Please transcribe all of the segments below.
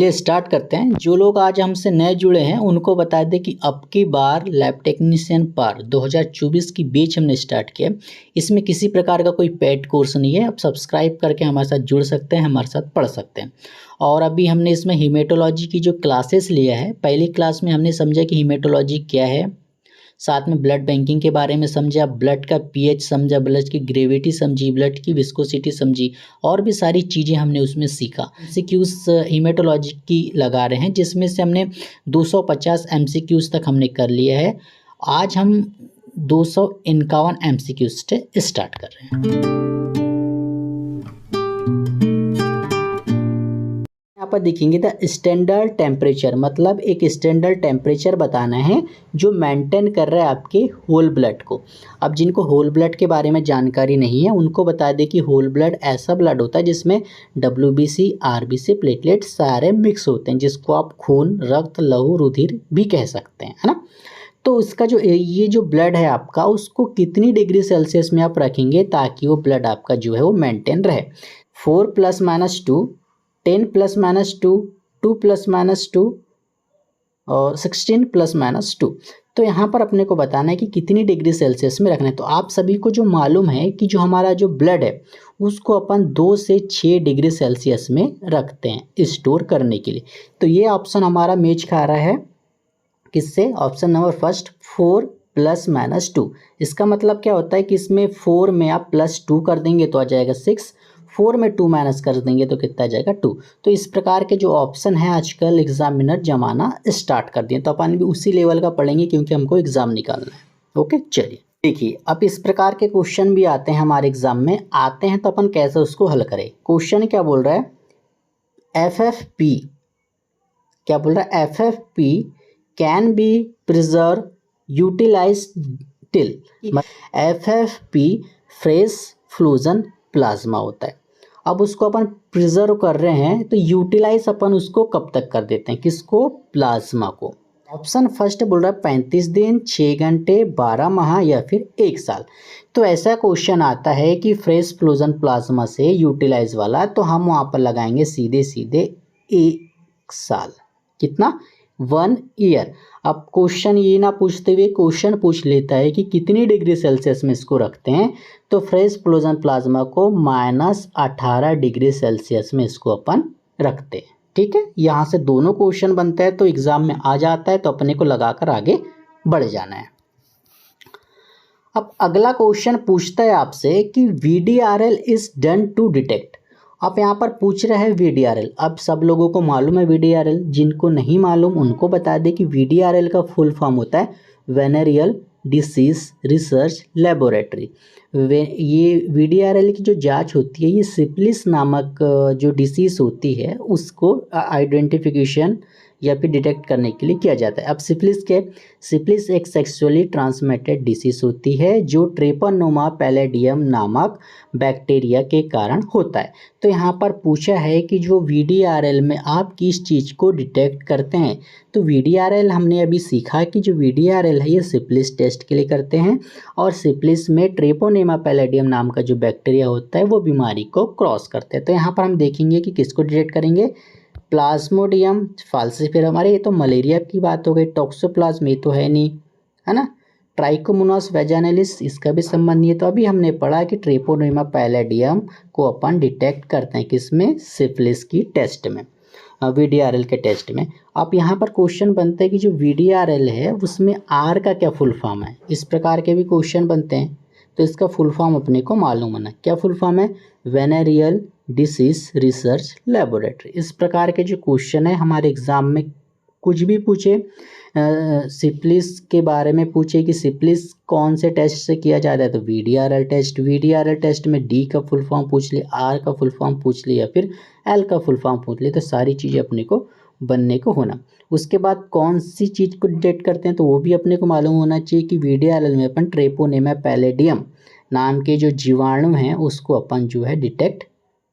चलिए स्टार्ट करते हैं। जो लोग आज हमसे नए जुड़े हैं उनको बता दें कि अब की बार लैब टेक्नीशियन पर 2024 की बैच हमने स्टार्ट किया। इसमें किसी प्रकार का कोई पेड कोर्स नहीं है। आप सब्सक्राइब करके हमारे साथ जुड़ सकते हैं, हमारे साथ पढ़ सकते हैं। और अभी हमने इसमें हीमेटोलॉजी की जो क्लासेस लिया है, पहली क्लास में हमने समझा कि हीमेटोलॉजी क्या है, साथ में ब्लड बैंकिंग के बारे में समझा, ब्लड का पीएच समझा, ब्लड की ग्रेविटी समझी, ब्लड की विस्कोसिटी समझी और भी सारी चीज़ें हमने उसमें सीखा। एमसीक्यूज हीमेटोलॉजी की लगा रहे हैं, जिसमें से हमने 250 एमसीक्यूज तक हमने कर लिया है। आज हम 251 एमसीक्यूज से स्टार्ट कर रहे हैं। पर देखेंगे द स्टैंडर्ड टेम्परेचर, मतलब एक स्टैंडर्ड टेम्परेचर बताना है जो मेंटेन कर रहा है आपके होल ब्लड को। अब जिनको होल ब्लड के बारे में जानकारी नहीं है उनको बता दें कि होल ब्लड ऐसा ब्लड होता है जिसमें WBC, RBC, प्लेटलेट सारे मिक्स होते हैं, जिसको आप खून, रक्त, लहू, रुधिर भी कह सकते हैं, है ना। तो इसका जो ये जो ब्लड है आपका, उसको कितनी डिग्री सेल्सियस में आप रखेंगे ताकि वो ब्लड आपका जो है वो मेंटेन रहे। 4 ± 2, 10 ± 2, 2 ± 2 और 16 ± 2। तो यहाँ पर अपने को बताना है कि कितनी डिग्री सेल्सियस में रखना है। तो आप सभी को जो मालूम है कि जो हमारा जो ब्लड है उसको अपन 2 से 6 डिग्री सेल्सियस में रखते हैं स्टोर करने के लिए। तो ये ऑप्शन हमारा मैच खा रहा है किससे? Option number first, 4 ± 2। इसका मतलब क्या होता है कि इसमें 4 में आप +2 कर देंगे तो आ जाएगा 6, 4 में 2 माइनस कर देंगे तो कितना आ जाएगा 2। तो इस प्रकार के जो ऑप्शन है आजकल एग्जामिनर जमाना स्टार्ट कर दिए, तो अपन भी उसी लेवल का पढ़ेंगे क्योंकि हमको एग्जाम निकालना है। ओके, चलिए देखिए, अब इस प्रकार के क्वेश्चन भी आते हैं हमारे एग्जाम में आते हैं, तो अपन कैसे उसको हल करें। क्वेश्चन क्या बोल रहा है? FFP क्या बोल रहा है? FFP can be preserve utilize till. FFP fresh fusion plasma होता है। अब उसको अपन प्रिजर्व कर रहे हैं तो यूटिलाइज अपन उसको कब तक कर देते हैं? किसको? प्लाज्मा को। ऑप्शन फर्स्ट बोल रहा है 35 दिन, 6 घंटे, 12 माह या फिर 1 साल। तो ऐसा क्वेश्चन आता है कि फ्रेश फ्यूजन प्लाज्मा से यूटिलाइज वाला, तो हम वहाँ पर लगाएंगे सीधे सीधे 1 साल। कितना? 1 ईयर। अब क्वेश्चन ये ना पूछते हुए क्वेश्चन पूछ लेता है कि कितनी डिग्री सेल्सियस में इसको रखते हैं, तो फ्रेश फ्यूजन प्लाज्मा को -18 डिग्री सेल्सियस में इसको अपन रखते हैं। ठीक है, यहाँ से दोनों क्वेश्चन बनता है तो एग्जाम में आ जाता है, तो अपने को लगाकर आगे बढ़ जाना है। अब अगला क्वेश्चन पूछता है आपसे कि VDRL is done to detect. अब यहाँ पर पूछ रहे हैं VDRL। अब सब लोगों को मालूम है VDRL, जिनको नहीं मालूम उनको बता दें कि VDRL का फुल फॉर्म होता है वेनेरियल डिसीज रिसर्च लेबोरेटरी। ये VDRL की जो जांच होती है, ये सिफिलिस नामक जो डिसीज होती है उसको आइडेंटिफिकेशन या फिर डिटेक्ट करने के लिए किया जाता है। अब सिफिलिस के सिफिलिस एक सेक्सुअली ट्रांसमिटेड डिसीज होती है जो ट्रेपोनोमा पैलेडियम नामक बैक्टीरिया के कारण होता है। तो यहाँ पर पूछा है कि जो VDRL में आप किस चीज़ को डिटेक्ट करते हैं। तो VDRL हमने अभी सीखा कि जो VDRL है ये सिफिलिस टेस्ट के लिए करते हैं, और सिफिलिस में ट्रेपोनेमा पैलेडियम नाम का जो बैक्टीरिया होता है वो बीमारी को क्रॉस करते हैं। तो यहाँ पर हम देखेंगे कि किसको डिटेक्ट करेंगे? प्लाज्मोडियम फाल्सिफेरम, अरे ये तो मलेरिया की बात हो गई। टॉक्सोप्लाज्म ये तो है नहीं, है ना। ट्राइकोमोनास वैजानिलिस, इसका भी संबंध नहीं है। तो अभी हमने पढ़ा कि ट्रेपोनेमा पैलेडियम को अपन डिटेक्ट करते हैं किसमें? सिफिलिस की टेस्ट में, VDRL के टेस्ट में। अब यहाँ पर क्वेश्चन बनता है कि जो VDRL है उसमें R का क्या फुल फॉर्म है। इस प्रकार के भी क्वेश्चन बनते हैं, तो इसका फुल फॉर्म अपने को मालूम होना। क्या फुल फॉर्म है? Venereal disease research laboratory. इस प्रकार के जो क्वेश्चन है हमारे एग्जाम में कुछ भी पूछे, सिफिलिस के बारे में पूछे कि सिफिलिस कौन से टेस्ट से किया जाता है, तो VDRL टेस्ट। VDRL टेस्ट में D का फुल फॉर्म पूछ ले, R का फुल फॉर्म पूछ ले या फिर L का फुल फॉर्म पूछ ले, तो सारी चीज़ें अपने को बनने को होना। उसके बाद कौन सी चीज़ को डिटेक्ट करते हैं तो वो भी अपने को मालूम होना चाहिए कि VDRL में अपन ट्रेपोनेमा पैलेडियम नाम के जो जीवाणु हैं उसको अपन जो है डिटेक्ट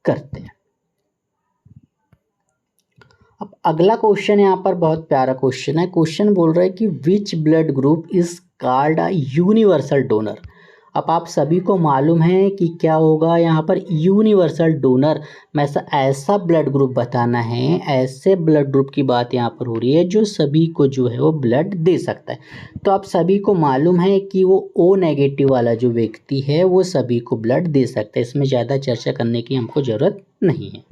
करते हैं। अब अगला क्वेश्चन यहाँ पर बहुत प्यारा क्वेश्चन है। क्वेश्चन बोल रहा है कि which blood group is called a universal donor. अब आप सभी को मालूम है कि क्या होगा यहाँ पर यूनिवर्सल डोनर में ऐसा ब्लड ग्रुप बताना है, ऐसे ब्लड ग्रुप की बात यहाँ पर हो रही है जो सभी को जो है वो ब्लड दे सकता है। तो आप सभी को मालूम है कि वो ओ नेगेटिव वाला जो व्यक्ति है वो सभी को ब्लड दे सकता है, इसमें ज़्यादा चर्चा करने की हमको ज़रूरत नहीं है।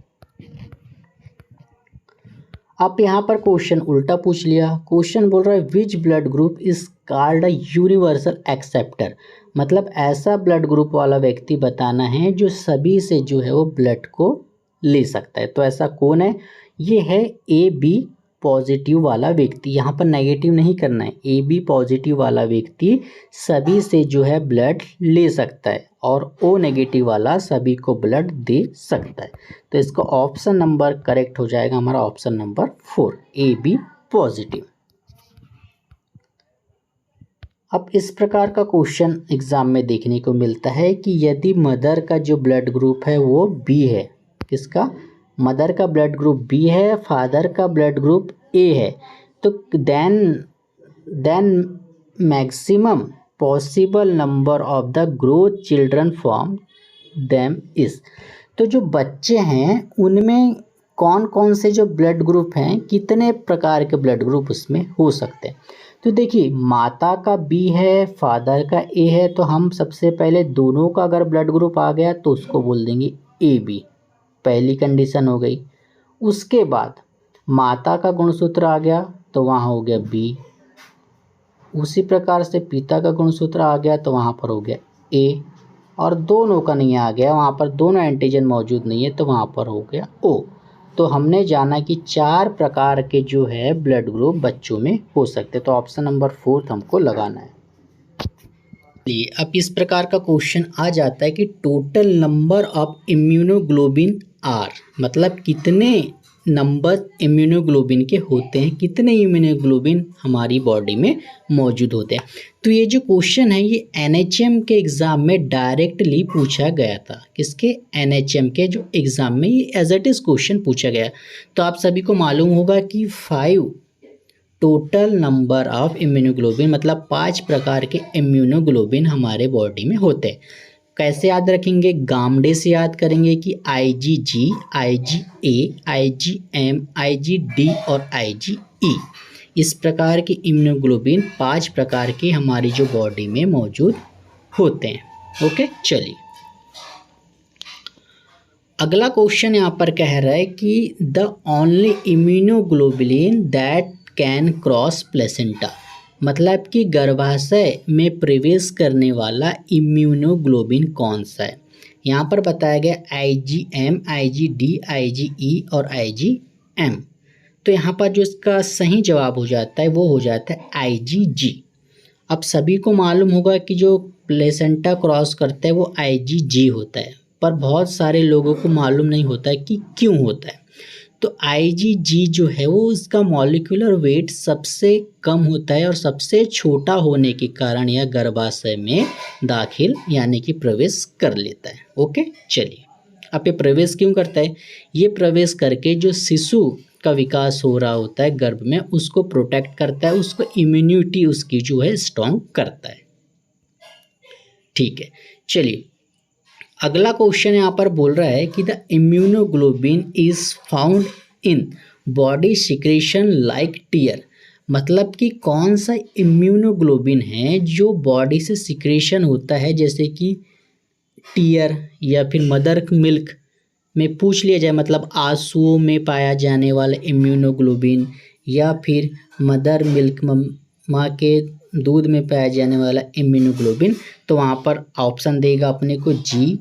आप यहाँ पर क्वेश्चन उल्टा पूछ लिया। क्वेश्चन बोल रहा है which blood group is called a universal acceptor, मतलब ऐसा ब्लड ग्रुप वाला व्यक्ति बताना है जो सभी से जो है वो ब्लड को ले सकता है। तो ऐसा कौन है? ये है ए बी पॉजिटिव वाला व्यक्ति। यहाँ पर नेगेटिव नहीं करना है, ए बी पॉजिटिव वाला व्यक्ति सभी से जो है ब्लड ले सकता है और ओ नेगेटिव वाला सभी को ब्लड दे सकता है। तो इसका ऑप्शन नंबर करेक्ट हो जाएगा हमारा option number 4, A B positive. अब इस प्रकार का क्वेश्चन एग्जाम में देखने को मिलता है कि यदि मदर का जो ब्लड ग्रुप है वो बी है, किसका? मदर का ब्लड ग्रुप बी है, फादर का ब्लड ग्रुप ए है, तो then maximum possible number of the growth children from them is, तो जो बच्चे हैं उनमें कौन कौन से जो ब्लड ग्रुप हैं, कितने प्रकार के ब्लड ग्रुप उसमें हो सकते हैं। तो देखिए माता का बी है, फादर का ए है, तो हम सबसे पहले दोनों का अगर ब्लड ग्रुप आ गया तो उसको बोल देंगे ए बी, पहली कंडीशन हो गई। उसके बाद माता का गुणसूत्र आ गया तो वहाँ हो गया बी, उसी प्रकार से पिता का गुणसूत्र आ गया तो वहाँ पर हो गया ए, और दोनों का नहीं आ गया, वहाँ पर दोनों एंटीजन मौजूद नहीं है तो वहाँ पर हो गया ओ। तो हमने जाना कि 4 प्रकार के जो है ब्लड ग्रुप बच्चों में हो सकते, तो ऑप्शन नंबर 4 हमको लगाना है। अब इस प्रकार का क्वेश्चन आ जाता है कि total number of immunoglobin are, मतलब कितने नंबर इम्यूनोग्लोबिन के होते हैं, कितने इम्यूनोग्लोबिन हमारी बॉडी में मौजूद होते हैं। तो ये जो क्वेश्चन है ये एनएचएम के एग्ज़ाम में डायरेक्टली पूछा गया था। किसके? एनएचएम के जो एग्ज़ाम में ये एज इट इज़ क्वेश्चन पूछा गया। तो आप सभी को मालूम होगा कि 5 टोटल नंबर ऑफ इम्यूनोग्लोबिन, मतलब 5 प्रकार के इम्यूनोग्लोबिन हमारे बॉडी में होते हैं। कैसे याद रखेंगे? गामडे से याद करेंगे कि IgG, IgA, IgM, IgD और IgE, इस प्रकार के इम्यूनोग्लोबिन 5 प्रकार के हमारी जो बॉडी में मौजूद होते हैं। ओके, चलिए अगला क्वेश्चन यहाँ पर कह रहा है कि the only immunoglobulin that can cross placenta, मतलब कि गर्भाशय में प्रवेश करने वाला इम्यूनोग्लोबिन कौन सा है। यहाँ पर बताया गया IgM, IgD, IgE और IgM। तो यहाँ पर जो इसका सही जवाब हो जाता है वो हो जाता है IgG। अब सभी को मालूम होगा कि जो प्लेसेंटा क्रॉस करता है वो IgG होता है, पर बहुत सारे लोगों को मालूम नहीं होता है कि क्यों होता है। तो IgG जो है वो इसका मॉलिक्यूलर वेट सबसे कम होता है और सबसे छोटा होने के कारण यह गर्भाशय में दाखिल यानी कि प्रवेश कर लेता है। ओके, चलिए अब ये प्रवेश क्यों करता है? ये प्रवेश करके जो शिशु का विकास हो रहा होता है गर्भ में उसको प्रोटेक्ट करता है, उसको इम्यूनिटी उसकी जो है स्ट्रॉन्ग करता है। ठीक है, चलिए अगला क्वेश्चन यहाँ पर बोल रहा है कि the immunoglobin is found in body secretion like tear, मतलब कि कौन सा इम्यूनोग्लोबिन है जो बॉडी से सिक्रेशन होता है, जैसे कि टीयर या फिर मदर मिल्क में पूछ लिया जाए, मतलब आंसुओं में पाया जाने वाला इम्यूनोग्लोबिन, या फिर मदर मिल्क माँ के दूध में पाया जाने वाला इम्यूनोग्लोबिन, तो वहाँ पर ऑप्शन देगा अपने को G,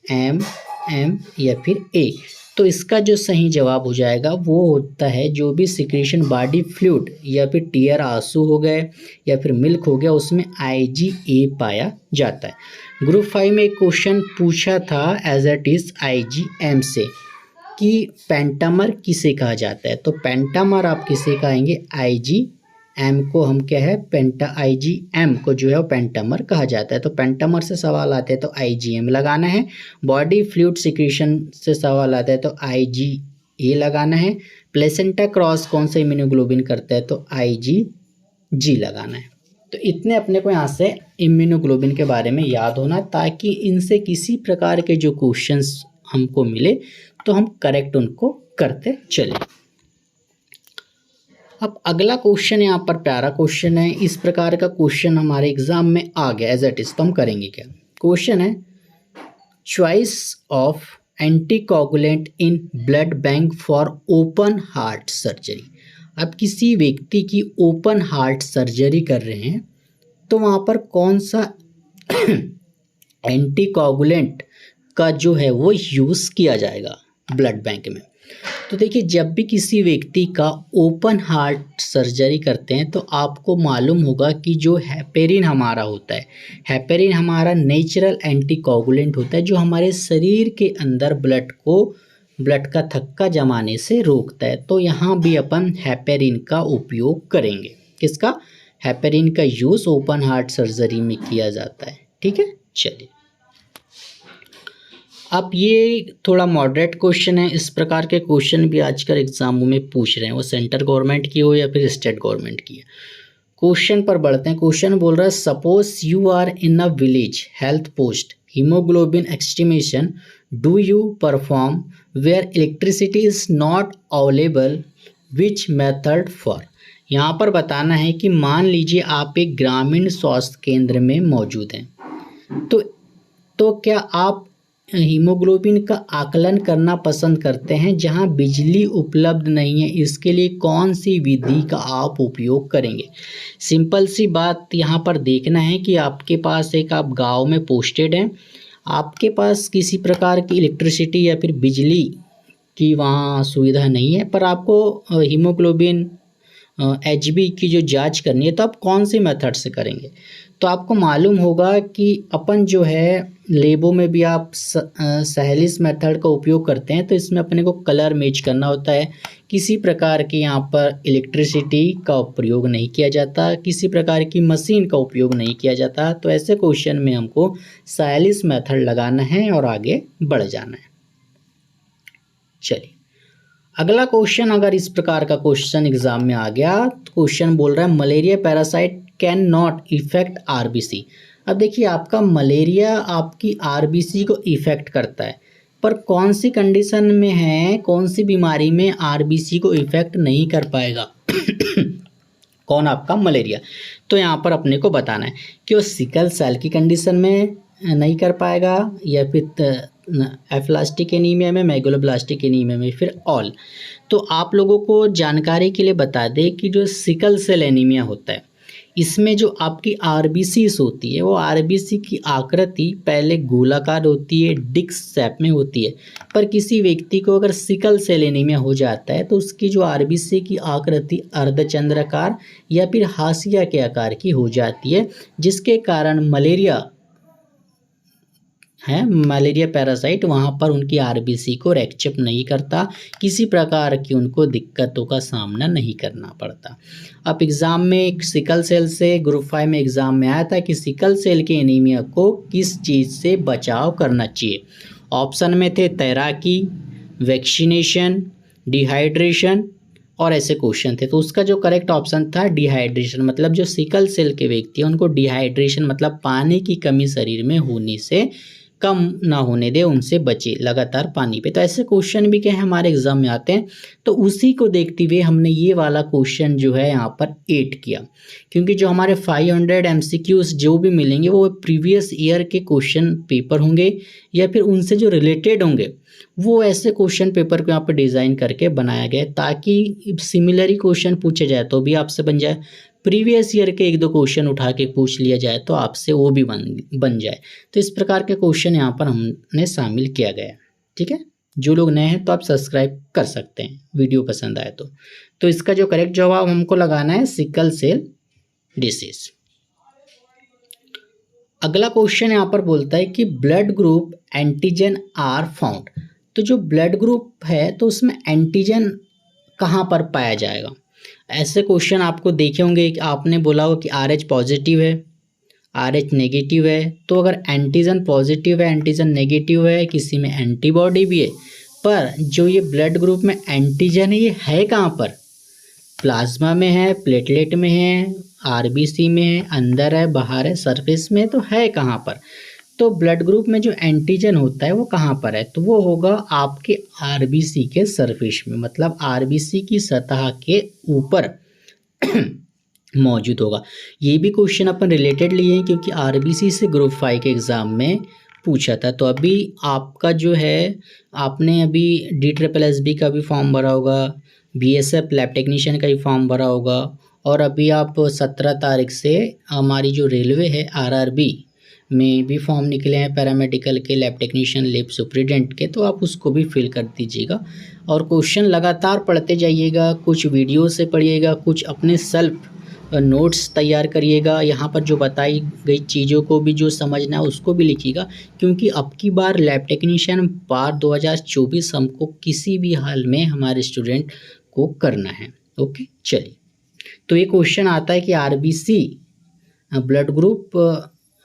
M, M या फिर A। तो इसका जो सही जवाब हो जाएगा वो होता है जो भी सिक्रेशन बॉडी फ्लूइड या फिर टीयर, आंसू हो गए या फिर मिल्क हो गया, उसमें IgA पाया जाता है। ग्रुप 5 में एक क्वेश्चन पूछा था एज इट इज IgM से कि पेंटामर किसे कहा जाता है। तो पेंटामर आप किसे कहेंगे? IgM को हम क्या है IgM को जो है वो पेंटामर कहा जाता है। तो पेंटामर से सवाल आते हैं तो IgM लगाना है। बॉडी फ्लूइड सिक्रेशन से सवाल आता है तो IgA लगाना है। प्लेसेंटा क्रॉस कौन सा इम्यूनोग्लोबिन करता है तो IgG लगाना है। तो इतने अपने को यहाँ से इम्यूनोग्लोबिन के बारे में याद होना, ताकि इनसे किसी प्रकार के जो क्वेश्चंस हमको मिले तो हम करेक्ट उनको करते चले। अब अगला क्वेश्चन यहाँ पर प्यारा क्वेश्चन है, इस प्रकार का क्वेश्चन हमारे एग्जाम में आ गया एज इट इज, तो हम करेंगे क्या। क्वेश्चन है choice of anticoagulant in blood bank for open heart surgery. अब किसी व्यक्ति की ओपन हार्ट सर्जरी कर रहे हैं तो वहाँ पर कौन सा एंटीकोगुलेंट का जो है वो यूज़ किया जाएगा ब्लड बैंक में। तो देखिए, जब भी किसी व्यक्ति का ओपन हार्ट सर्जरी करते हैं तो आपको मालूम होगा कि जो हेपेरिन हमारा होता है, हेपेरिन हमारा नेचुरल एंटीकोगुलेंट होता है जो हमारे शरीर के अंदर ब्लड का थक्का जमाने से रोकता है। तो यहाँ भी अपन हेपेरिन का उपयोग करेंगे। किसका? हेपेरिन का यूज़ ओपन हार्ट सर्जरी में किया जाता है। ठीक है, चलिए। अब ये थोड़ा मॉडरेट क्वेश्चन है, इस प्रकार के क्वेश्चन भी आजकल एग्जामों में पूछ रहे हैं, वो सेंट्रल गवर्नमेंट की हो या फिर स्टेट गवर्नमेंट की है। क्वेश्चन पर बढ़ते हैं। क्वेश्चन बोल रहा है suppose you are in a village health post, hemoglobin estimation do you perform where electricity is not available, which method for. यहाँ पर बताना है कि मान लीजिए आप एक ग्रामीण स्वास्थ्य केंद्र में मौजूद हैं, तो क्या आप हीमोग्लोबिन का आकलन करना पसंद करते हैं जहां बिजली उपलब्ध नहीं है, इसके लिए कौन सी विधि का आप उपयोग करेंगे। सिंपल सी बात यहाँ पर देखना है कि आपके पास आप गांव में पोस्टेड हैं, आपके पास किसी प्रकार की इलेक्ट्रिसिटी या फिर बिजली की वहाँ सुविधा नहीं है, पर आपको हीमोग्लोबिन HB की जो जांच करनी है, तो आप कौन से मेथड से करेंगे। तो आपको मालूम होगा कि अपन जो है लेबों में भी आप सहेलिस मेथड का उपयोग करते हैं, तो इसमें अपने को कलर मैच करना होता है। किसी प्रकार की यहाँ पर इलेक्ट्रिसिटी का प्रयोग नहीं किया जाता, किसी प्रकार की मशीन का उपयोग नहीं किया जाता। तो ऐसे क्वेश्चन में हमको सहेलिस मेथड लगाना है और आगे बढ़ जाना है। चलिए, अगला क्वेश्चन अगर इस प्रकार का क्वेश्चन एग्जाम में आ गया, तो क्वेश्चन बोल रहा है malaria parasite can not effect RBC। अब देखिए, आपका मलेरिया आपकी RBC को इफेक्ट करता है, पर कौन सी कंडीशन में है, कौन सी बीमारी में RBC को इफेक्ट नहीं कर पाएगा कौन? आपका मलेरिया। तो यहाँ पर अपने को बताना है कि वो सिकल सेल की कंडीशन में नहीं कर पाएगा, या फिर एप्लास्टिक एनीमिया में, मेगलोब्लास्टिक एनीमिया में, फिर ऑल। तो आप लोगों को जानकारी के लिए बता दें कि जो सिकल सेल एनीमिया होता है, इसमें जो आपकी RBCs होती है, वो RBC की आकृति पहले गोलाकार होती है, डिस्क शेप में होती है। पर किसी व्यक्ति को अगर सिकल सेल एनीमिया हो जाता है तो उसकी जो RBC की आकृति अर्धचंद्राकार या फिर हाशिया के आकार की हो जाती है, जिसके कारण मलेरिया पैरासाइट वहाँ पर उनकी RBC को रैक्चअप नहीं करता, किसी प्रकार की उनको दिक्कतों का सामना नहीं करना पड़ता। अब एग्ज़ाम में सिकल सेल से ग्रुप 5 में एग्ज़ाम में आया था कि सिकल सेल के एनीमिया को किस चीज़ से बचाव करना चाहिए। ऑप्शन में थे तैराकी, वैक्सीनेशन, डिहाइड्रेशन और ऐसे क्वेश्चन थे। तो उसका जो करेक्ट ऑप्शन था डिहाइड्रेशन, मतलब जो सिकल सेल के व्यक्ति हैं उनको डिहाइड्रेशन मतलब पानी की कमी शरीर में होने से कम ना होने दे, उनसे बचे लगातार पानी पे। तो ऐसे क्वेश्चन भी क्या है हमारे एग्जाम में आते हैं, तो उसी को देखते हुए हमने ये वाला क्वेश्चन जो है यहाँ पर ऐड किया, क्योंकि जो हमारे 500 MCQs जो भी मिलेंगे वो प्रीवियस ईयर के क्वेश्चन पेपर होंगे या फिर उनसे जो रिलेटेड होंगे, वो ऐसे क्वेश्चन पेपर को यहाँ पर डिज़ाइन करके बनाया गया ताकि सिमिलर क्वेश्चन पूछे जाए तो भी आपसे बन जाए, प्रीवियस ईयर के 1-2 क्वेश्चन उठा के पूछ लिया जाए तो आपसे वो भी बन जाए। तो इस प्रकार के क्वेश्चन यहाँ पर हमने शामिल किया गया। ठीक है, जो लोग नए हैं तो आप सब्सक्राइब कर सकते हैं वीडियो पसंद आए तो इसका जो करेक्ट जवाब हमको लगाना है सिकल सेल डिसीज। अगला क्वेश्चन यहाँ पर बोलता है कि blood group antigen are found. तो जो ब्लड ग्रुप है तो उसमें एंटीजन कहाँ पर पाया जाएगा। ऐसे क्वेश्चन आपको देखे होंगे कि आपने बोला हो कि RH पॉजिटिव है, RH नेगेटिव है। तो अगर एंटीजन पॉजिटिव है, एंटीजन नेगेटिव है, किसी में एंटीबॉडी भी है, पर जो ये ब्लड ग्रुप में एंटीजन है ये है कहाँ पर, प्लाज्मा में है, प्लेटलेट में है, आरबीसी में है, अंदर है, बाहर है, सरफेस में, तो है कहाँ पर? तो ब्लड ग्रुप में जो एंटीजन होता है वो कहाँ पर है? तो वो होगा आपके आरबीसी के सरफेस में, मतलब आरबीसी की सतह के ऊपर मौजूद होगा। ये भी क्वेश्चन अपन रिलेटेड लिए हैं क्योंकि आरबीसी से ग्रुप 5 के एग्ज़ाम में पूछा था। तो अभी आपका जो है, आपने अभी DSSB का भी फॉर्म भरा होगा, BSF लैब टेक्नीशियन का भी फॉर्म भरा होगा, और अभी आप 17 तारीख से हमारी जो रेलवे है RRB में भी फॉर्म निकले हैं पैरामेडिकल के, लैब टेक्नीशियन, लैब सुपरिटेंडेंट के, तो आप उसको भी फिल कर दीजिएगा। और क्वेश्चन लगातार पढ़ते जाइएगा, कुछ वीडियो से पढ़िएगा, कुछ अपने सेल्फ नोट्स तैयार करिएगा। यहाँ पर जो बताई गई चीज़ों को भी जो समझना है उसको भी लिखिएगा, क्योंकि अब की बार लैब टेक्नीशियन बार 2024 हमको किसी भी हाल में हमारे स्टूडेंट को करना है। ओके, चलिए। तो ये क्वेश्चन आता है कि आरबीसी ब्लड ग्रुप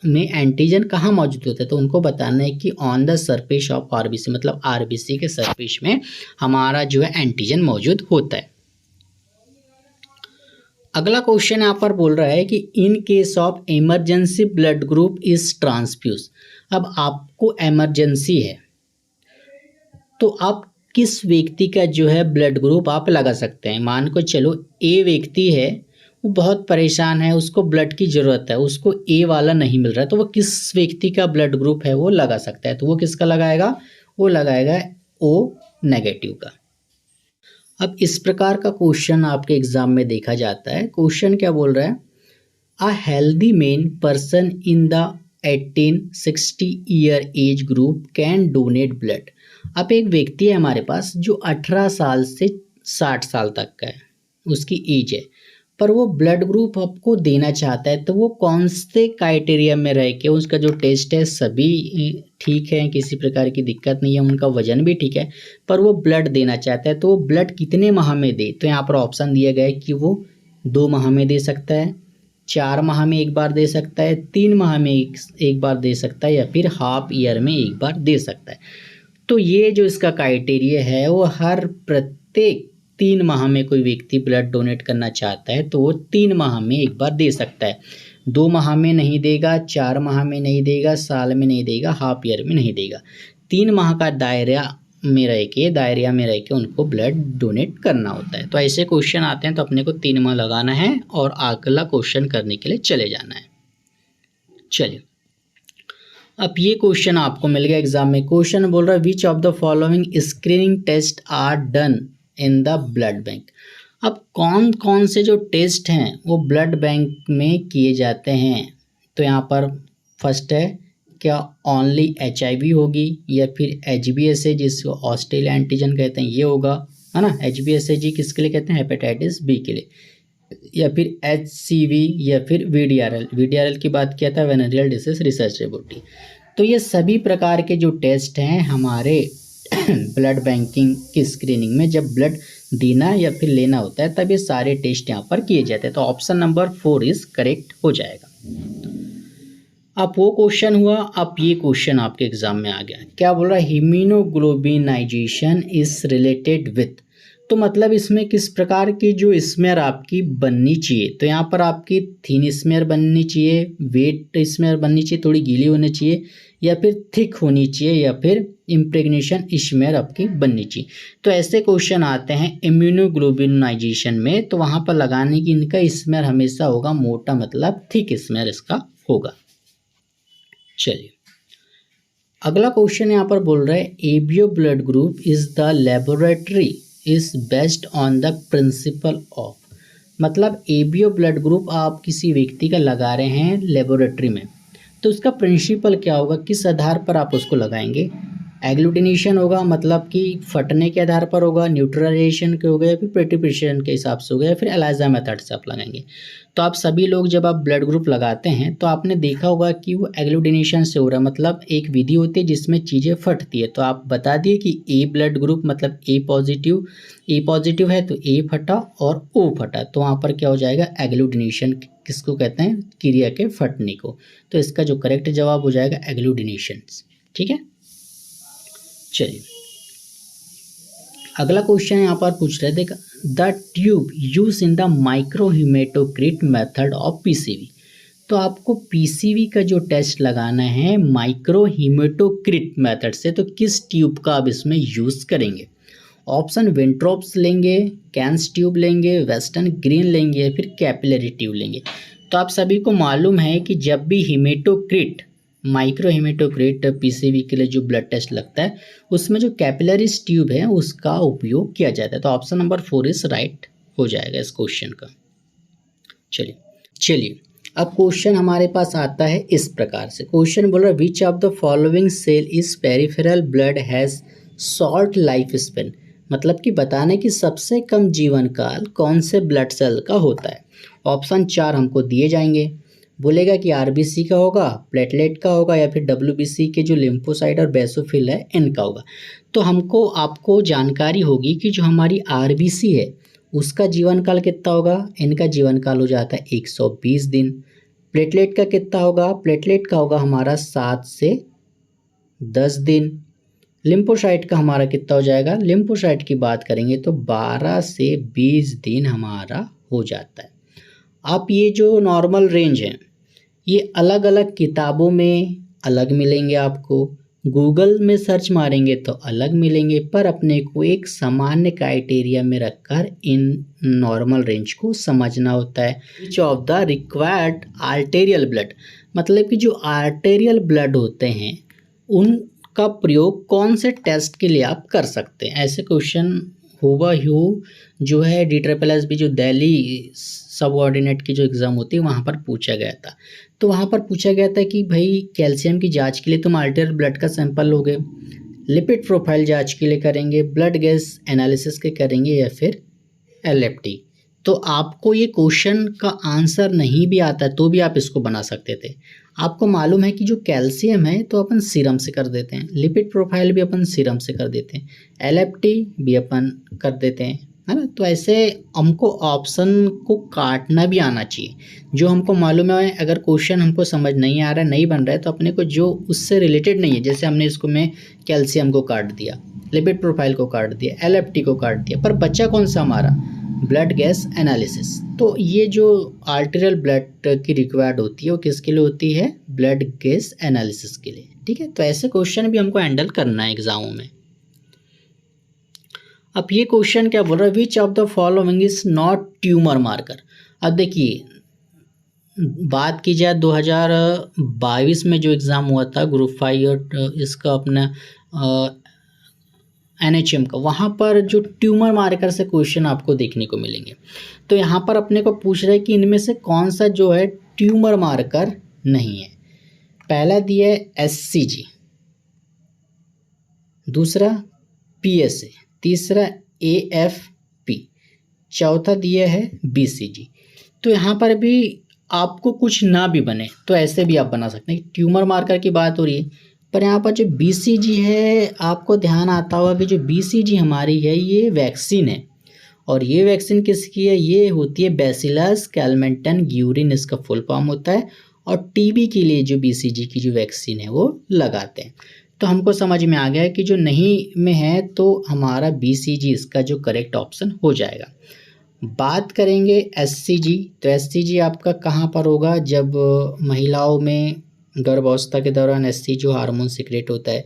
में एंटीजन कहाँ मौजूद होता है? तो उनको बताना है कि on the surface of RBC, मतलब आरबीसी के सरफेस में हमारा जो है एंटीजन मौजूद होता है। अगला क्वेश्चन यहाँ पर बोल रहा है कि in case of emergency blood group is transfuse. अब आपको इमरजेंसी है तो आप किस व्यक्ति का जो है ब्लड ग्रुप आप लगा सकते हैं? मान को चलो ए व्यक्ति है, वो बहुत परेशान है, उसको ब्लड की ज़रूरत है, उसको ए वाला नहीं मिल रहा है, तो वो किस व्यक्ति का ब्लड ग्रुप है वो लगा सकता है? तो वो किसका लगाएगा? वो लगाएगा O नेगेटिव का। अब इस प्रकार का क्वेश्चन आपके एग्जाम में देखा जाता है। क्वेश्चन क्या बोल रहा है? A healthy main person in the 18-60 year age group can donate blood. अब एक व्यक्ति है हमारे पास जो 18 साल से 60 साल तक का है, उसकी एज है, पर वो ब्लड ग्रुप आपको देना चाहता है। तो वो कौन से क्राइटेरिया में रह के, उसका जो टेस्ट है सभी ठीक है, किसी प्रकार की दिक्कत नहीं है, उनका वजन भी ठीक है, पर वो ब्लड देना चाहता है। तो वो ब्लड कितने माह में दे? तो यहाँ पर ऑप्शन दिया गया है कि वो 2 माह में दे सकता है, 4 माह में एक बार दे सकता है, 3 माह में एक बार दे सकता है, या फिर हाफ ईयर में एक बार दे सकता है। तो ये जो इसका क्राइटेरिया है वो हर प्रत्येक 3 माह में कोई व्यक्ति ब्लड डोनेट करना चाहता है तो वो 3 माह में एक बार दे सकता है। 2 माह में नहीं देगा, 4 माह में नहीं देगा, साल में नहीं देगा, हाफ ईयर में नहीं देगा। 3 माह का दायरा में रह के उनको ब्लड डोनेट करना होता है। तो ऐसे क्वेश्चन आते हैं तो अपने को 3 माह लगाना है और अगला क्वेश्चन करने के लिए चले जाना है। चलिए, अब ये क्वेश्चन आपको मिल गया एग्जाम में। क्वेश्चन बोल रहा है which of the following screening test are done in the blood bank. अब कौन कौन से जो टेस्ट हैं वो ब्लड बैंक में किए जाते हैं? तो यहाँ पर फर्स्ट है, क्या ओनली HIV होगी, या फिर HbSAg जिसको ऑस्ट्रेलिया एंटीजन कहते हैं ये होगा, है ना। HbSAg किसके लिए कहते हैं? हेपेटाइटिस बी के लिए। या फिर HCV, या फिर VDRL की बात किया था, वेनेरियल डिसीज रिसर्च लेबोरेटरी। तो ये सभी प्रकार के जो टेस्ट हैं हमारे ब्लड बैंकिंग की स्क्रीनिंग में, जब ब्लड देना या फिर लेना होता है तब ये सारे टेस्ट यहाँ पर किए जाते हैं। तो ऑप्शन नंबर 4 इज करेक्ट हो जाएगा। अब वो क्वेश्चन हुआ, अब ये क्वेश्चन आपके एग्जाम में आ गया। क्या बोल रहा है? हीमोग्लोबिनाइजेशन इज रिलेटेड विथ। तो मतलब इसमें किस प्रकार की जो स्मेयर आपकी बननी चाहिए? तो यहाँ पर आपकी थिन स्मेयर बननी चाहिए, वेट स्मेयर बननी चाहिए, थोड़ी गीली होनी चाहिए, या फिर थिक होनी चाहिए, या फिर इम्प्रेग्नेशन स्मेयर आपकी बननी चाहिए। तो ऐसे क्वेश्चन आते हैं इम्यूनोग्लोबिनाइजेशन में, तो वहाँ पर लगाने की इनका स्मेयर हमेशा होगा मोटा, मतलब थिक स्मेयर इसका होगा। चलिए, अगला क्वेश्चन यहाँ पर बोल रहा है ABO blood group is the laboratory is based on the principle of. मतलब एबीओ ब्लड ग्रुप आप किसी व्यक्ति का लगा रहे हैं लेबोरेटरी में, तो उसका प्रिंसिपल क्या होगा, किस आधार पर आप उसको लगाएंगे? एग्लूटिनेशन होगा, मतलब कि फटने के आधार पर होगा, न्यूट्रलाइजेशन के हो गया, फिर प्रेसिपिटेशन के हिसाब से हो गया, फिर एलाइजा मेथड से आप लगाएंगे। तो आप सभी लोग जब आप ब्लड ग्रुप लगाते हैं तो आपने देखा होगा कि वो एग्लूटिनेशन से हो रहा है, मतलब एक विधि होती है जिसमें चीज़ें फटती है। तो आप बता दिए कि ए ब्लड ग्रुप मतलब ए पॉजिटिव है, तो ए फटा और ओ फटा, तो वहाँ पर क्या हो जाएगा? एग्लूटिनेशन किसको कहते हैं? क्रिया के फटने को। तो इसका जो करेक्ट जवाब हो जाएगा एग्लूटिनेशन। ठीक है, चलिए अगला क्वेश्चन यहाँ पर पूछ रहे थे, the tube use in the micro haematocrit method of PCV. तो आपको पीसीवी का जो टेस्ट लगाना है माइक्रो हीमेटोक्रिट मेथड से, तो किस ट्यूब का आप इसमें यूज़ करेंगे? ऑप्शन विंट्रोप्स लेंगे, कैंस ट्यूब लेंगे, वेस्टर्न ग्रीन लेंगे या फिर कैपिलरी ट्यूब लेंगे। तो आप सभी को मालूम है कि जब भी हीमेटोक्रिट माइक्रो हीमेटोक्रिट पीसीवी के लिए जो ब्लड टेस्ट लगता है उसमें जो कैपिलरीज ट्यूब है उसका उपयोग किया जाता है। तो ऑप्शन नंबर 4 इज राइट हो जाएगा इस क्वेश्चन का। चलिए अब क्वेश्चन हमारे पास आता है इस प्रकार से। क्वेश्चन बोल रहा है which of the following cell is peripheral blood has short life span. मतलब कि बताना कि सबसे कम जीवन काल कौन से ब्लड सेल का होता है। ऑप्शन 4 हमको दिए जाएंगे। बोलेगा कि आरबीसी का होगा, प्लेटलेट का होगा या फिर डब्ल्यूबीसी के जो लिम्फोसाइट और बेसोफिल है इनका होगा। तो हमको आपको जानकारी होगी कि जो हमारी आरबीसी है उसका जीवन काल कितना होगा। इनका जीवन काल हो जाता है 120 दिन। प्लेटलेट का कितना होगा? प्लेटलेट का होगा हमारा 7 से 10 दिन। लिम्फोसाइट का हमारा कितना हो जाएगा? लिम्फोसाइट की बात करेंगे तो 12 से 20 दिन हमारा हो जाता है। आप ये जो नॉर्मल रेंज है ये अलग अलग किताबों में अलग मिलेंगे, आपको गूगल में सर्च मारेंगे तो अलग मिलेंगे, पर अपने को एक सामान्य क्राइटेरिया में रखकर इन नॉर्मल रेंज को समझना होता है। Which of the required arterial blood, मतलब कि जो आर्टेरियल ब्लड होते हैं उनका प्रयोग कौन से टेस्ट के लिए आप कर सकते हैं। ऐसे क्वेश्चन हूबहू जो है DSSB जो दिल्ली सबऑर्डिनेट की जो एग्ज़ाम होती है वहाँ पर पूछा गया था। तो वहाँ पर पूछा गया था कि भाई कैल्शियम की जांच के लिए तुम आर्टेरियल ब्लड का सैंपल लोगे, लिपिड प्रोफाइल जांच के लिए करेंगे, ब्लड गैस एनालिसिस के करेंगे या फिर LFT। तो आपको ये क्वेश्चन का आंसर नहीं भी आता तो भी आप इसको बना सकते थे। आपको मालूम है कि जो कैल्शियम है तो अपन सीरम से कर देते हैं, लिपिड प्रोफाइल भी अपन सीरम से कर देते हैं, LFT भी अपन कर देते हैं, है ना। तो ऐसे हमको ऑप्शन को काटना भी आना चाहिए। जो हमको मालूम है अगर क्वेश्चन हमको समझ नहीं आ रहा है, नहीं बन रहा है, तो अपने को जो उससे रिलेटेड नहीं है, जैसे हमने इसको में कैल्शियम को काट दिया, लिपिड प्रोफाइल को काट दिया, LFT को काट दिया, पर बच्चा कौन सा हमारा? Blood gas analysis. तो ये जो आर्टेरियल ब्लड की रिक्वायर्ड होती है वो किसके लिए होती है? ब्लड गैस एनालिसिस के लिए। ठीक है, तो ऐसे क्वेश्चन भी हमको हैंडल करना है एग्जामों में। अब ये क्वेश्चन क्या बोल रहा है? Which of the following is not tumour marker. अब देखिए बात की जाए 2022 में जो एग्ज़ाम हुआ था ग्रुप 5 और इसका अपना NHM का, वहाँ पर जो ट्यूमर मार्कर से क्वेश्चन आपको देखने को मिलेंगे। तो यहाँ पर अपने को पूछ रहा है कि इनमें से कौन सा जो है ट्यूमर मार्कर नहीं है। पहला दिया है SCG, दूसरा PSA, तीसरा AFP, चौथा दिया है BCG। तो यहाँ पर भी आपको कुछ ना भी बने तो ऐसे भी आप बना सकते हैं। ट्यूमर मार्कर की बात हो रही है, पर यहाँ पर जो BCG है आपको ध्यान आता होगा कि जो BCG हमारी है ये वैक्सीन है, और ये वैक्सीन किसकी है? ये होती है बैसिलस कैलमेंटन ग्यूरिन, इसका फुल फॉर्म होता है, और TB के लिए जो BCG की जो वैक्सीन है वो लगाते हैं। तो हमको समझ में आ गया है कि जो नहीं में है तो हमारा BCG इसका जो करेक्ट ऑप्शन हो जाएगा। बात करेंगे SCG, तो SCG आपका कहाँ पर होगा? जब महिलाओं में गर्भावस्था के दौरान SCG जो हार्मोन सीक्रेट होता है।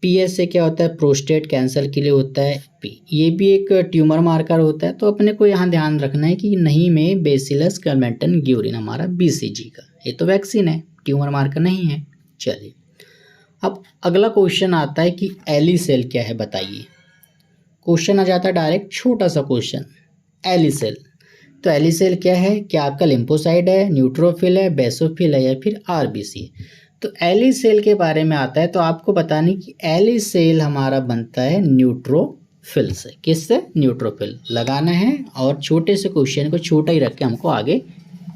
PSA क्या होता है? प्रोस्टेट कैंसर के लिए होता है। ये भी एक ट्यूमर मार्कर होता है। तो अपने को यहाँ ध्यान रखना है कि नहीं में बेसिलस कैलमेंटन ग्यूरिन हमारा BCG का, ये तो वैक्सीन है, ट्यूमर मार्कर नहीं है। चलिए अब अगला क्वेश्चन आता है कि एली सेल क्या है बताइए। क्वेश्चन आ जाता है डायरेक्ट, छोटा सा क्वेश्चन, एली सेल। तो एली सेल क्या है? क्या आपका लिम्फोसाइट है, न्यूट्रोफिल है, बेसोफिल है या फिर RBC है? तो एली सेल के बारे में आता है तो आपको बताने कि एली सेल हमारा बनता है न्यूट्रोफिल से। किससे? न्यूट्रोफिल लगाना है, और छोटे से क्वेश्चन को छोटा ही रख के हमको आगे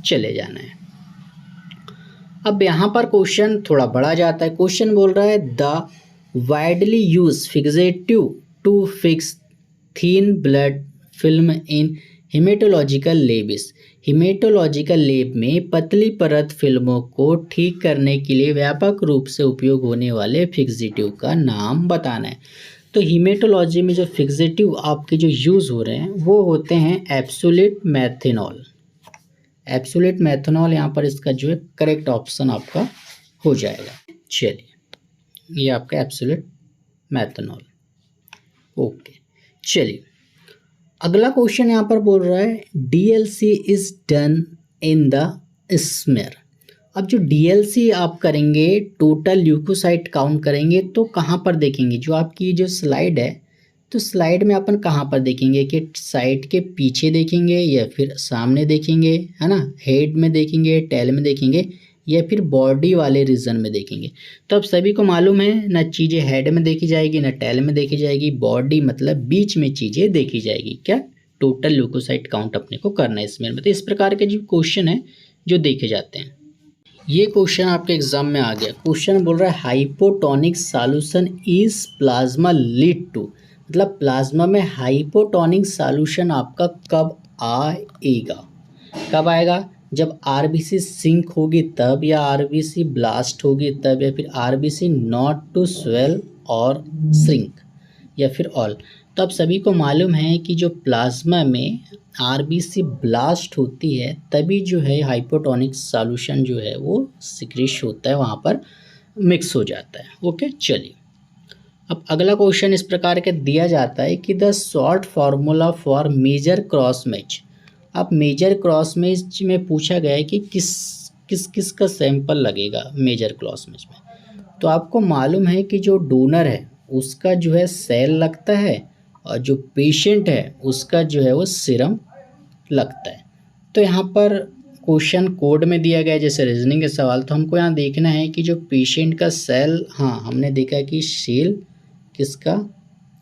चले जाना है। अब यहाँ पर क्वेश्चन थोड़ा बड़ा जाता है। क्वेश्चन बोल रहा है the widely use fixative to fix thin blood film in haematological labs. Haematological lab में पतली परत फिल्मों को ठीक करने के लिए व्यापक रूप से उपयोग होने वाले फिक्सेटिव का नाम बताना है। तो हीमेटोलॉजी में जो फिक्सेटिव आपके जो यूज़ हो रहे हैं वो होते हैं एब्सोल्यूट मेथनॉल। एब्सोल्यूट मेथनॉल यहाँ पर इसका जो है करेक्ट ऑप्शन आपका हो जाएगा। चलिए ये आपका एब्सोल्यूट मेथनॉल। ओके चलिए अगला क्वेश्चन यहाँ पर बोल रहा है DLC is done in the smear. अब जो DLC आप करेंगे टोटल ल्यूकोसाइट काउंट करेंगे तो कहाँ पर देखेंगे, जो आपकी जो स्लाइड है तो स्लाइड में अपन कहाँ पर देखेंगे कि साइड के पीछे देखेंगे या फिर सामने देखेंगे, है ना, हेड में देखेंगे, टेल में देखेंगे या फिर बॉडी वाले रीजन में देखेंगे। तो अब सभी को मालूम है ना, चीज़ें हेड में देखी जाएगी ना टेल में देखी जाएगी, बॉडी मतलब बीच में चीज़ें देखी जाएगी। क्या टोटल ल्यूकोसाइट काउंट अपने को करना है इसमें। तो इस प्रकार के जो क्वेश्चन है जो देखे जाते हैं। ये क्वेश्चन आपके एग्जाम में आ गया। क्वेश्चन बोल रहा है hypotonic solution is plasma lead to, मतलब प्लाज्मा में हाइपोटोनिक सॉल्यूशन आपका कब आएगा, कब आएगा, जब RBC सिंक होगी तब, या RBC ब्लास्ट होगी तब, या फिर RBC नॉट टू स्वेल और श्रिंक, या फिर ऑल। तो अब सभी को मालूम है कि जो प्लाज्मा में RBC ब्लास्ट होती है तभी जो है हाइपोटोनिक सॉल्यूशन जो है वो सिक्रीश होता है, वहाँ पर मिक्स हो जाता है। ओके चलिए अब अगला क्वेश्चन इस प्रकार के दिया जाता है कि the short formula for major cross match. अब मेजर क्रॉस मैच में पूछा गया है कि किस का सैंपल लगेगा मेजर क्रॉस मैच में। तो आपको मालूम है कि जो डोनर है उसका जो है सेल लगता है और जो पेशेंट है उसका जो है वो सीरम लगता है। तो यहाँ पर क्वेश्चन कोड में दिया गया है जैसे रीजनिंग के सवाल, तो हमको यहाँ देखना है कि जो पेशेंट का सेल, हाँ हमने देखा कि सेल किसका,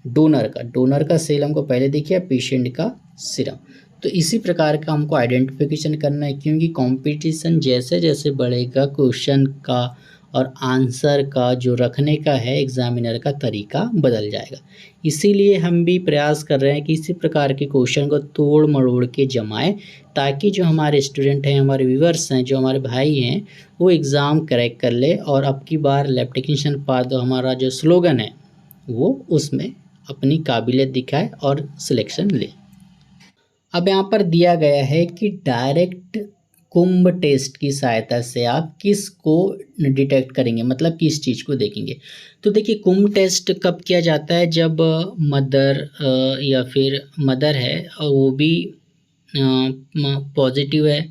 डोनर का सेल हमको पहले दिखा, पेशेंट का सीरम। तो इसी प्रकार का हमको आइडेंटिफिकेशन करना है, क्योंकि कंपटीशन जैसे जैसे बढ़ेगा क्वेश्चन का और आंसर का जो रखने का है एग्जामिनर का तरीका बदल जाएगा। इसीलिए हम भी प्रयास कर रहे हैं कि इसी प्रकार के क्वेश्चन को तोड़ मरोड़ के जमाएं, ताकि जो हमारे स्टूडेंट हैं, हमारे व्यूअर्स हैं, जो हमारे भाई हैं, वो एग्ज़ाम क्रैक कर ले और अब की बार लैब टेक्नीशियन पा दो हमारा जो स्लोगन है वो उसमें अपनी काबिलियत दिखाए और सिलेक्शन ले। अब यहाँ पर दिया गया है कि डायरेक्ट कुंभ टेस्ट की सहायता से आप किस को डिटेक्ट करेंगे, मतलब किस चीज़ को देखेंगे। तो देखिए कुंभ टेस्ट कब किया जाता है, जब मदर या फिर मदर है और वो भी पॉजिटिव है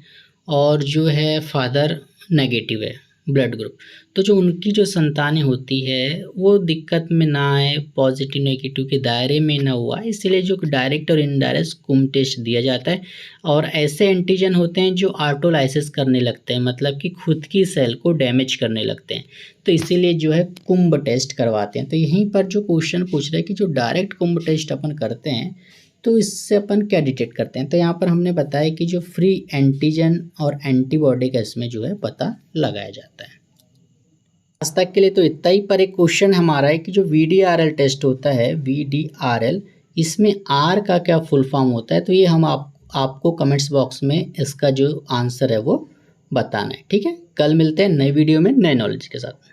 और जो है फादर नेगेटिव है ब्लड ग्रुप, तो जो उनकी जो संतानें होती है वो दिक्कत में ना आए, पॉजिटिव नेगेटिव के दायरे में ना हुआ, इसलिए जो डायरेक्ट और इनडायरेक्ट कुंभ टेस्ट दिया जाता है। और ऐसे एंटीजन होते हैं जो ऑटोलाइसिस करने लगते हैं, मतलब कि खुद की सेल को डैमेज करने लगते हैं, तो इसीलिए जो है कुंभ टेस्ट करवाते हैं। तो यहीं पर जो क्वेश्चन पूछ रहे हैं कि जो डायरेक्ट कुंभ टेस्ट अपन करते हैं तो इससे अपन क्या डिटेक्ट करते हैं, तो यहाँ पर हमने बताया कि जो फ्री एंटीजन और एंटीबॉडी का इसमें जो है पता लगाया जाता है। आज तक के लिए तो इतना ही, पर एक क्वेश्चन हमारा है कि जो VDRL टेस्ट होता है, VDRL, इसमें R का क्या फुल फॉर्म होता है, तो ये हम आपको कमेंट्स बॉक्स में इसका जो आंसर है वो बताना है। ठीक है, कल मिलते हैं नई वीडियो में नए नॉलेज के साथ।